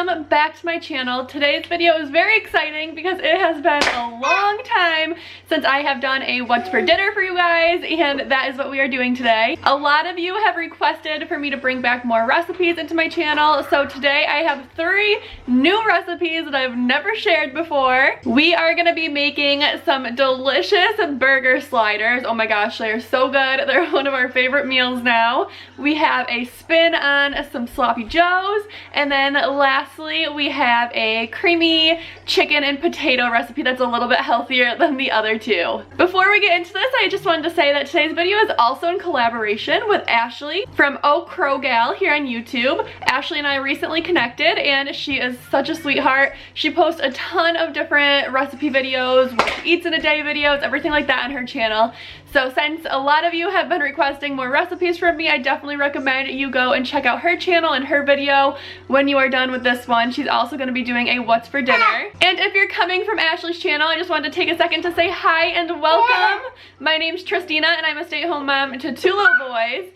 welcome back to my channel. Today's video is very exciting because it has been a long time since I have done a what's for dinner for you guys, and that is what we are doing today. A lot of you have requested for me to bring back more recipes into my channel, so today I have 3 new recipes that I've never shared before. We are gonna be making some delicious burger sliders. Oh my gosh, they are so good. They're one of our favorite meals now. We have a spin on some sloppy joes, and then lastly we have a creamy chicken and potato recipe that's a little bit healthier than the other two. Before we get into this, I just wanted to say that today's video is also in collaboration with Ashley from Oh Crow Gal here on YouTube. Ashley and I recently connected and she is such a sweetheart. She posts a ton of different recipe videos, what she eats in a day videos, everything like that on her channel. So since a lot of you have been requesting more recipes from me, I definitely recommend you go and check out her channel and her video when you are done with this one. She's also going to be doing a what's for dinner. And if you're coming from Ashley's channel, I just wanted to take a second to say hi and welcome. My name's Tristina and I'm a stay-at-home mom to 2 little boys,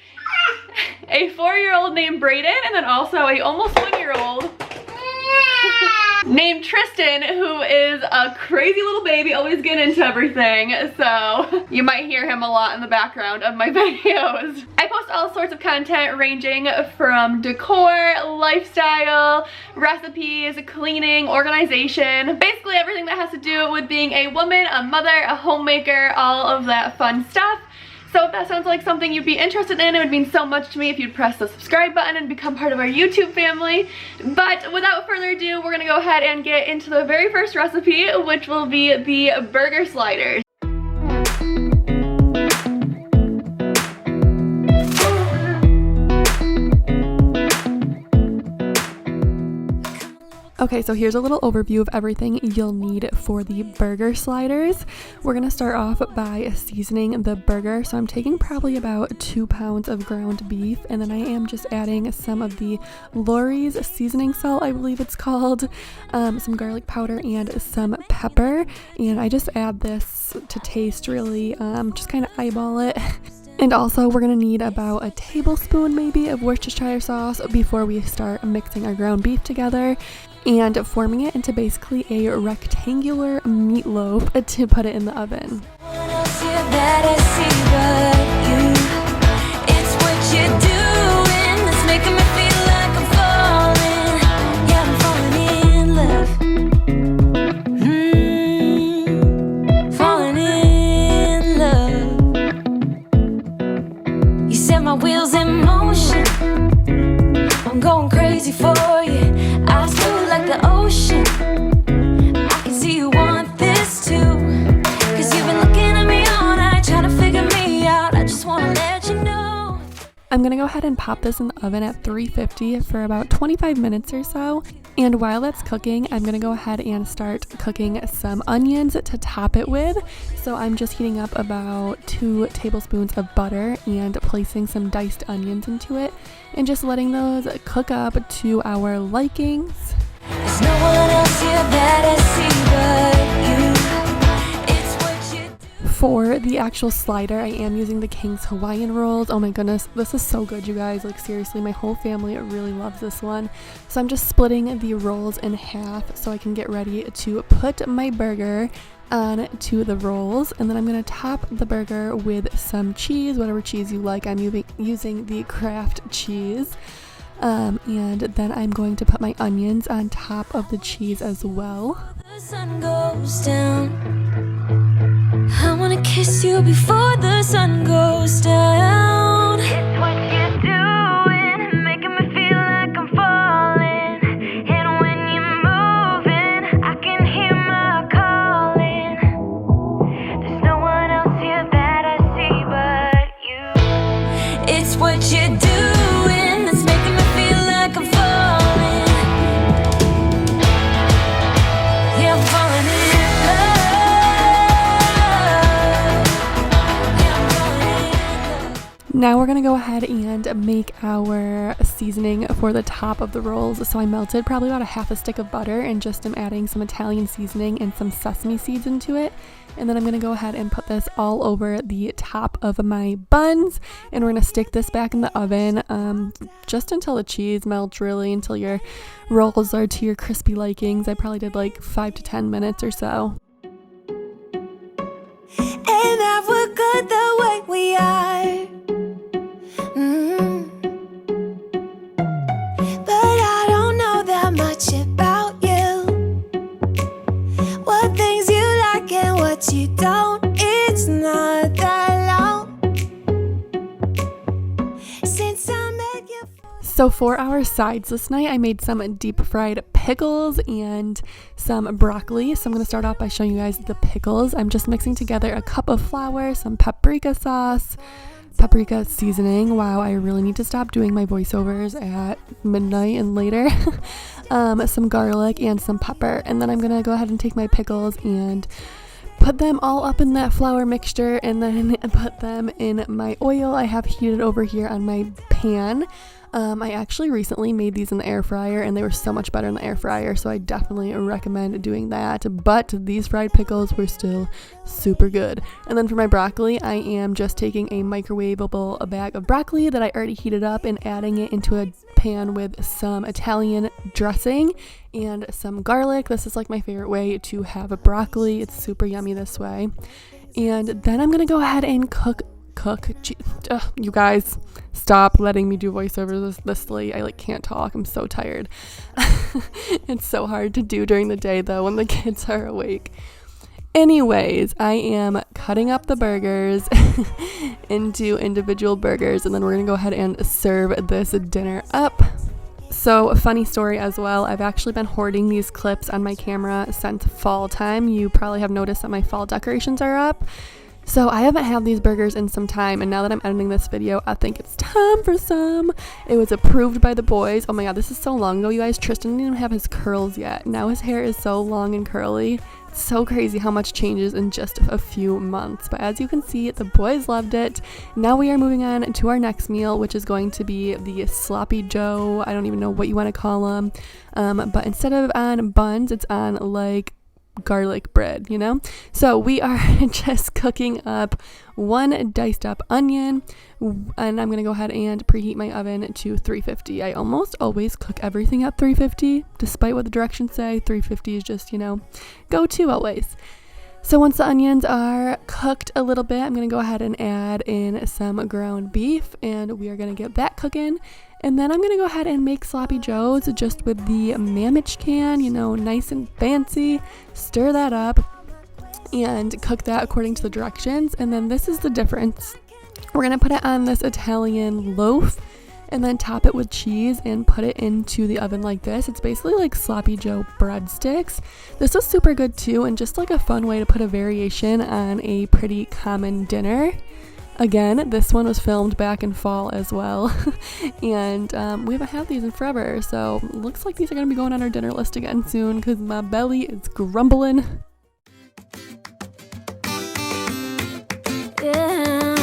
a 4-year-old named Brayden, and then also a almost 1-year-old named Tristan, who is a crazy little baby, always getting into everything, so you might hear him a lot in the background of my videos. I post all sorts of content ranging from decor, lifestyle, recipes, cleaning, organization, basically everything that has to do with being a woman, a mother, a homemaker, all of that fun stuff. So if that sounds like something you'd be interested in, it would mean so much to me if you'd press the subscribe button and become part of our YouTube family. But without further ado, we're gonna go ahead and get into the very first recipe, which will be the burger sliders. Okay, so here's a little overview of everything you'll need for the burger sliders. We're gonna start off by seasoning the burger. So I'm taking probably about 2 pounds of ground beef, and then I am just adding some of the Lawry's seasoning salt, I believe it's called, some garlic powder and some pepper. And I just add this to taste, really, just kind of eyeball it. And also we're gonna need about a tablespoon maybe of Worcestershire sauce before we start mixing our ground beef together and forming it into basically a rectangular meatloaf to put it in the oven. Wheels in motion, I'm going crazy for you. I smooth like the ocean. I can see you want this too, 'cause you've been looking at me all night trying to figure me out. I just want to let you know. I'm gonna go ahead and pop this in the oven at 350 for about 25 minutes or so. And while that's cooking, I'm gonna go ahead and start cooking some onions to top it with. So I'm just heating up about 2 tablespoons of butter and placing some diced onions into it and just letting those cook up to our likings. There's no one else here that I see but you. For the actual slider, I am using the King's Hawaiian rolls. Oh my goodness, this is so good, you guys. Like seriously, my whole family really loves this one. So I'm just splitting the rolls in half so I can get ready to put my burger on to the rolls, and then I'm going to top the burger with some cheese, whatever cheese you like. I'm using the Kraft cheese. And then I'm going to put my onions on top of the cheese as well. The sun goes down. I wanna kiss you before the sun goes down. It's what you're doing, making me feel like I'm falling. And when you're moving, I can hear my calling. There's no one else here that I see but you. It's what you're doing that's making me feel like I'm falling. Yeah, I'm falling in love. Yeah, I'm falling Now we're gonna go ahead and make our seasoning for the top of the rolls. So I melted probably about a half a stick of butter and just am adding some Italian seasoning and some sesame seeds into it. And then I'm gonna go ahead and put this all over the top of my buns, and we're gonna stick this back in the oven just until the cheese melts, really, until your rolls are to your crispy likings. I probably did like 5 to 10 minutes or so. And that we're good the way we are. But I don't know that much about you. What things you like and what you don't. It's not that long since I met you. So for our sides this night, I made some deep fried pickles and some broccoli. So I'm going to start off by showing you guys the pickles. I'm just mixing together a cup of flour, some paprika sauce, paprika seasoning. Wow, I really need to stop doing my voiceovers at midnight and later. Some garlic and some pepper. And then I'm going to go ahead and take my pickles and put them all up in that flour mixture and then put them in my oil I have heated over here on my pan. I actually recently made these in the air fryer and they were so much better in the air fryer, so I definitely recommend doing that. But these fried pickles were still super good. And then for my broccoli, I am just taking a microwavable bag of broccoli that I already heated up and adding it into a pan with some Italian dressing and some garlic. This is like my favorite way to have a broccoli. It's super yummy this way. And then I'm gonna go ahead and cook. You guys, stop letting me do voiceovers this late. I can't talk. I'm so tired. It's so hard to do during the day though when the kids are awake. Anyways, I am cutting up the burgers into individual burgers, and then we're gonna go ahead and serve this dinner up. So a funny story as well, I've actually been hoarding these clips on my camera since fall time. You probably have noticed that my fall decorations are up. So I haven't had these burgers in some time, and now that I'm editing this video, I think it's time for some. It was approved by the boys. Oh my god, this is so long ago, you guys. Tristan didn't even have his curls yet. Now his hair is so long and curly. It's so crazy how much changes in just a few months. But as you can see, the boys loved it. Now we are moving on to our next meal, which is going to be the sloppy Joe. I don't even know what you want to call them. But instead of on buns, it's on like garlic bread, you know? So we are just cooking up one diced up onion, and I'm gonna go ahead and preheat my oven to 350. I almost always cook everything at 350, despite what the directions say. 350 is just, go to always. So once the onions are cooked a little bit, I'm gonna go ahead and add in some ground beef, and we are gonna get that cooking. And then I'm gonna go ahead and make sloppy joes just with the Mamich can, nice and fancy. Stir that up and cook that according to the directions. And then this is the difference. We're gonna put it on this Italian loaf and then top it with cheese and put it into the oven like this. It's basically like sloppy Joe breadsticks. This was super good too, and just like a fun way to put a variation on a pretty common dinner. Again, this one was filmed back in fall as well, and we haven't had these in forever, so looks like these are going to be going on our dinner list again soon because my belly is grumbling. Yeah.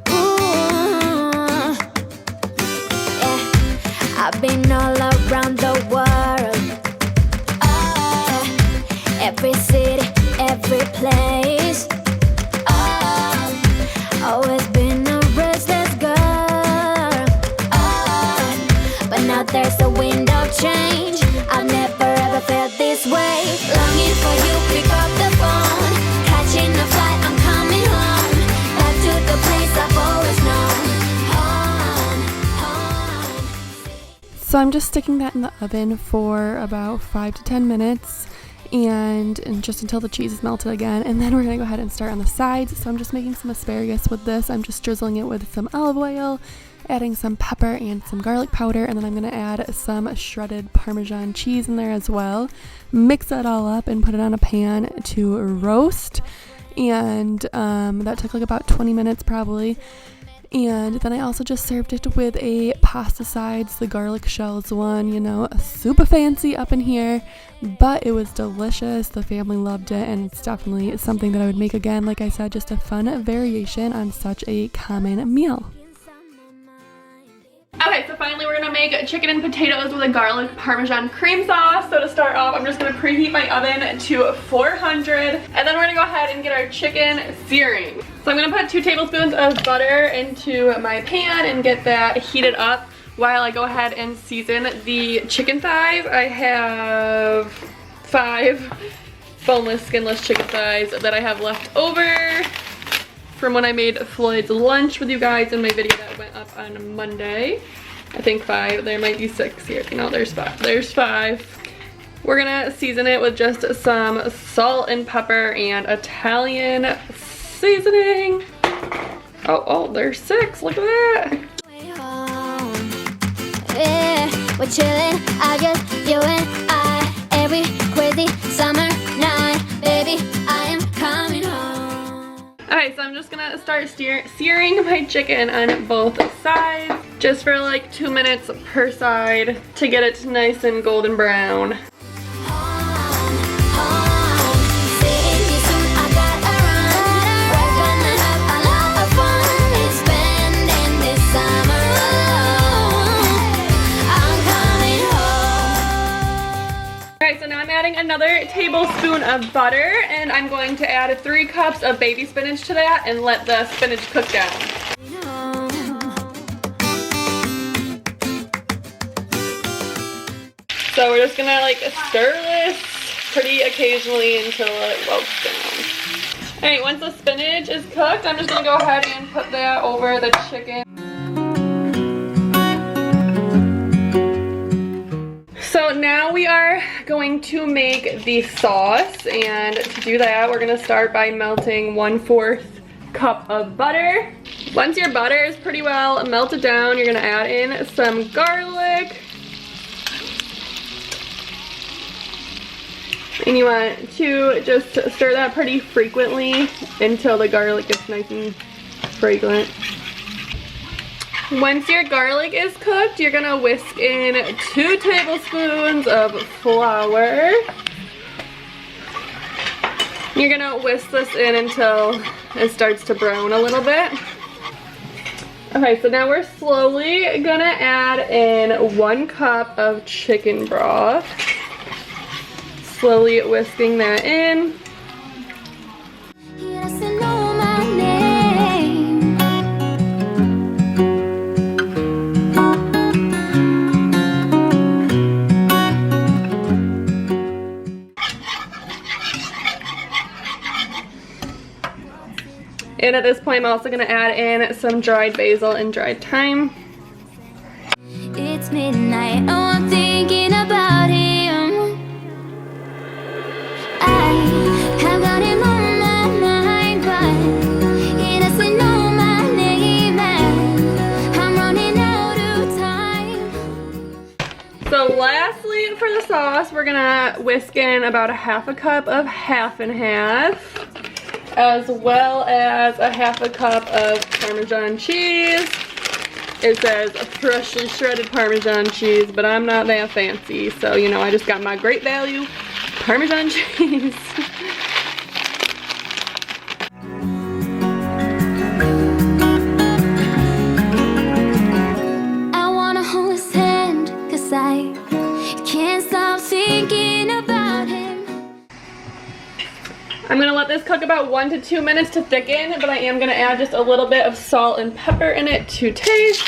Ooh. Yeah. I've been all around the world, every city, every place. Always been a restless girl, but now there's a wind of change. I've never ever felt this way. Longing for you, pick up the phone. Catching a flight, I'm coming home. Back to the place I've always known. Home. So I'm just sticking that in the oven for about 5 to 10 minutes. And just until the cheese is melted again, and then we're gonna go ahead and start on the sides. So I'm just making some asparagus with this. I'm just drizzling it with some olive oil, adding some pepper and some garlic powder, and then I'm gonna add some shredded Parmesan cheese in there as well. Mix that all up and put it on a pan to roast, and that took like about 20 minutes probably. And then I also just served it with a pasta sides, the garlic shells one, you know, super fancy up in here, but it was delicious. The family loved it, and it's definitely something that I would make again. Like I said, just a fun variation on such a common meal. Okay, so finally we're gonna make chicken and potatoes with a garlic parmesan cream sauce. So to start off, I'm just gonna preheat my oven to 400, and then we're gonna go ahead and get our chicken searing. So I'm gonna put 2 tablespoons of butter into my pan and get that heated up while I go ahead and season the chicken thighs. I have 5 boneless, skinless chicken thighs that I have left over from when I made Floyd's lunch with you guys in my video that went up on Monday. I think 5, there might be 6 here. No, there's 5. There's 5. We're gonna season it with just some salt and pepper and Italian seasoning. Oh, there's 6, look at that. Yeah, we're chilling, I just, you and I, every crazy summer night, baby, I am coming home. Okay, so I'm just gonna start searing my chicken on both sides, just for like 2 minutes per side to get it nice and golden brown. Adding another tablespoon of butter, and I'm going to add 3 cups of baby spinach to that and let the spinach cook down. So we're just gonna like stir this pretty occasionally until it wilts down. Alright, once the spinach is cooked, I'm just gonna go ahead and put that over the chicken. So now we are going to make the sauce, and to do that we're going to start by melting 1/4 cup of butter. Once your butter is pretty well melted down, you're going to add in some garlic. And you want to just stir that pretty frequently until the garlic gets nice and fragrant. Once your garlic is cooked, you're gonna whisk in 2 tablespoons of flour. You're gonna whisk this in until it starts to brown a little bit. Okay, so now we're slowly gonna add in 1 cup of chicken broth. Slowly whisking that in. And at this point, I'm also going to add in some dried basil and dried thyme. It's midnight, oh, I'm thinking about him. I have got him on my mind, but he doesn't know my name, and I'm running out of time. So lastly, for the sauce, we're going to whisk in about 1/2 cup of 1/2 and 1/2. As well as 1/2 cup of Parmesan cheese. It says freshly shredded Parmesan cheese, but I'm not that fancy, so you know, I just got my great value Parmesan cheese. I wanna hold his hand, 'cause I can't stop thinking about him. I'm gonna let this cook about 1 to 2 minutes to thicken, but I am gonna add just a little bit of salt and pepper in it to taste.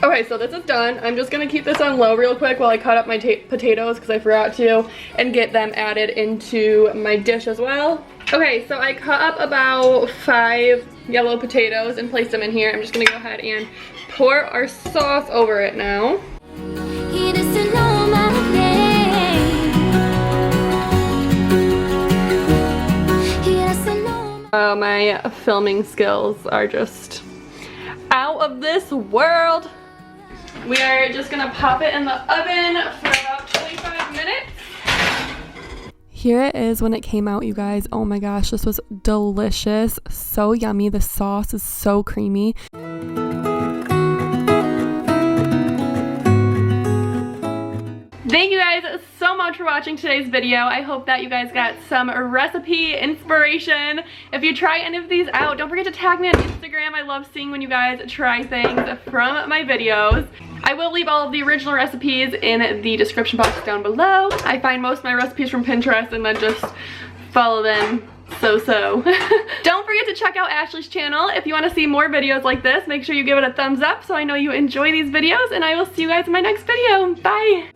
Okay, so this is done. I'm just gonna keep this on low real quick while I cut up my potatoes, because I forgot to, and get them added into my dish as well. Okay, so I cut up about 5 yellow potatoes and placed them in here. I'm just gonna go ahead and pour our sauce over it now. He doesn't know my name. He doesn't know. My filming skills are just out of this world. We are just gonna pop it in the oven for about 25 minutes. Here it is when it came out, you guys. Oh my gosh, this was delicious. So yummy. The sauce is so creamy. Thank you guys so much for watching today's video. I hope that you guys got some recipe inspiration. If you try any of these out, don't forget to tag me on Instagram. I love seeing when you guys try things from my videos. I will leave all of the original recipes in the description box down below. I find most of my recipes from Pinterest and then just follow them so. Don't forget to check out Ashley's channel. If you want to see more videos like this, make sure you give it a thumbs up so I know you enjoy these videos, and I will see you guys in my next video. Bye!